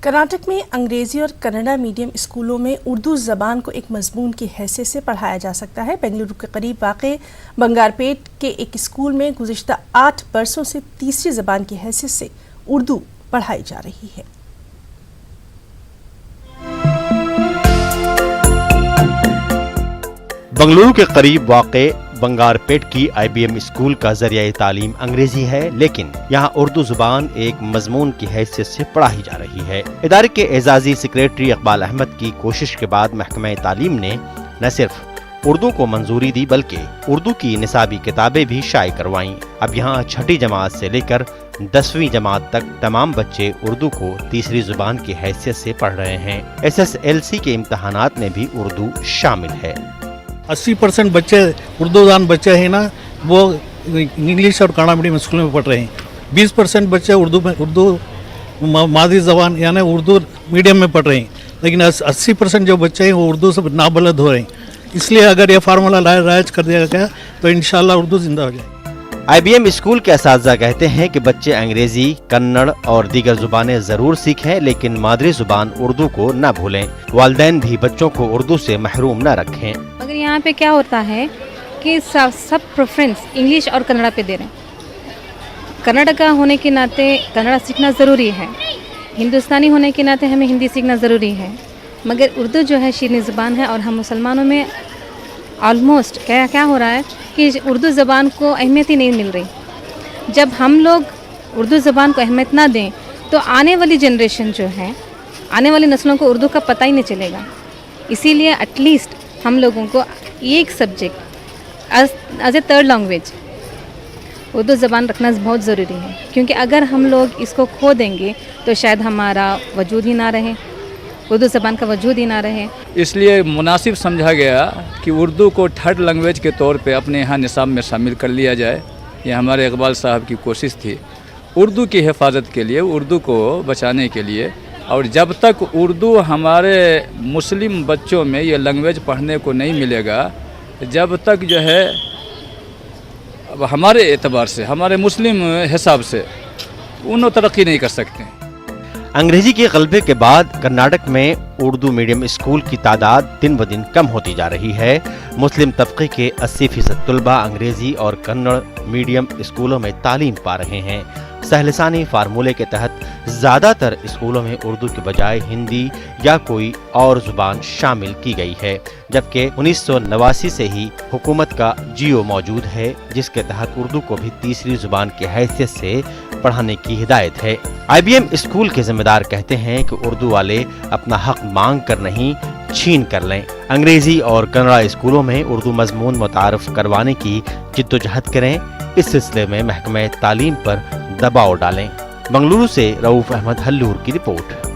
कर्नाटक में अंग्रेजी और कन्नड़ा मीडियम स्कूलों में उर्दू ज़बान को एक मजमून की हैसियत से पढ़ाया जा सकता है। बेंगलुरु के करीब वाक़े बंगारपेट के एक स्कूल में गुज़िश्ता 8 बरसों से तीसरी ज़बान की हैसियत से उर्दू पढ़ाई जा रही है। बंगलुरु के करीब वाक़े बंगारपेट की IBM स्कूल का ज़रिया तालीम अंग्रेजी है, लेकिन यहाँ उर्दू ज़ुबान एक मजमून की हैसियत से पढ़ाई जा रही है। इदारे के एजाज़ी सेक्रेटरी इकबाल अहमद की कोशिश के बाद महकमा तालीम ने न सिर्फ उर्दू को मंजूरी दी बल्कि उर्दू की निसाबी किताबें भी शाये करवाईं। अब यहाँ छठी जमात से लेकर 10वीं जमात तक तमाम बच्चे उर्दू को तीसरी ज़ुबान की हैसियत से पढ़ रहे हैं। SSLC के इम्तहानात में भी उर्दू शामिल है। 80% बच्चे उर्दू ज़बान बच्चे हैं ना, वो इंग्लिश और कन्नड़ा मीडियम स्कूल में पढ़ रहे हैं। 20% बच्चे उर्दू मादरी ज़बान यानी उर्दू मीडियम में पढ़ रहे हैं, लेकिन 80% जो बच्चे हैं वो उर्दू से नाबलद हो रहे हैं। इसलिए अगर ये फार्मूला राइज कर दिया गया तो इंशाल्लाह उर्दू जिंदा हो जाएगी। IBM स्कूल के असातिज़ा कहते हैं कि बच्चे अंग्रेजी, कन्नड़ और दीगर जुबानें जरूर सीखें, लेकिन मादरी जुबान उर्दू को न भूलें। वालिदैन भी बच्चों को उर्दू से महरूम न रखें। मगर यहाँ पे क्या होता है कि सब प्रेफरेंस इंग्लिश और कन्नड़ा पे दे रहे हैं। कन्नड़ का होने के नाते कन्नड़ा सीखना ज़रूरी है, हिंदुस्तानी होने के नाते हमें हिंदी सीखना ज़रूरी है, मगर उर्दू जो है शीरनी ज़बान है और हम मुसलमानों में ऑलमोस्ट क्या हो रहा है कि उर्दू ज़बान को अहमियत ही नहीं मिल रही। जब हम लोग उर्दू ज़बान को अहमियत ना दें तो आने वाली जनरेशन जो है, आने वाली नस्लों को उर्दू का पता ही नहीं चलेगा। इसीलिए एटलीस्ट हम लोगों को एक subject as a third language Urdu ज़बान रखना बहुत ज़रूरी है, क्योंकि अगर हम लोग इसको खो देंगे तो शायद हमारा वजूद ही ना रहे, उर्दू ज़बान का वजूद ही ना रहे। इसलिए मुनासिब समझा गया कि उर्दू को थर्ड लैंग्वेज के तौर पे अपने यहाँ निसाब में शामिल कर लिया जाए। ये हमारे इकबाल साहब की कोशिश थी उर्दू की हिफाजत के लिए, उर्दू को बचाने के लिए। और जब तक उर्दू हमारे मुस्लिम बच्चों में ये लैंग्वेज पढ़ने को नहीं मिलेगा, जब तक जो है अब हमारे एतबार से, हमारे मुस्लिम हिसाब से उन्होंने तरक्की नहीं कर सकते। अंग्रेजी के गलबे के बाद कर्नाटक में उर्दू मीडियम स्कूल की तादाद दिन ब दिन कम होती जा रही है। मुस्लिम तबके के 80% तलबा अंग्रेजी और कन्नड़ मीडियम स्कूलों में तालीम पा रहे हैं। सहलसानी फार्मूले के तहत ज़्यादातर स्कूलों में उर्दू के बजाय हिंदी या कोई और ज़ुबान शामिल की गई है, जबकि 1989 से ही हुकूमत का जियो मौजूद है, जिसके तहत उर्दू को भी तीसरी ज़ुबान की हैसियत से पढ़ाने की हिदायत है। IBM स्कूल के जिम्मेदार कहते हैं कि उर्दू वाले अपना हक मांग कर नहीं, छीन कर लें। अंग्रेजी और कन्नड़ा स्कूलों में उर्दू मजमून मुतारफ करवाने की जिद्दोजहद करें। इस सिलसिले में महकमा तालीम पर दबाव डालें। बंगलुरु से रऊफ अहमद हल्लूर की रिपोर्ट।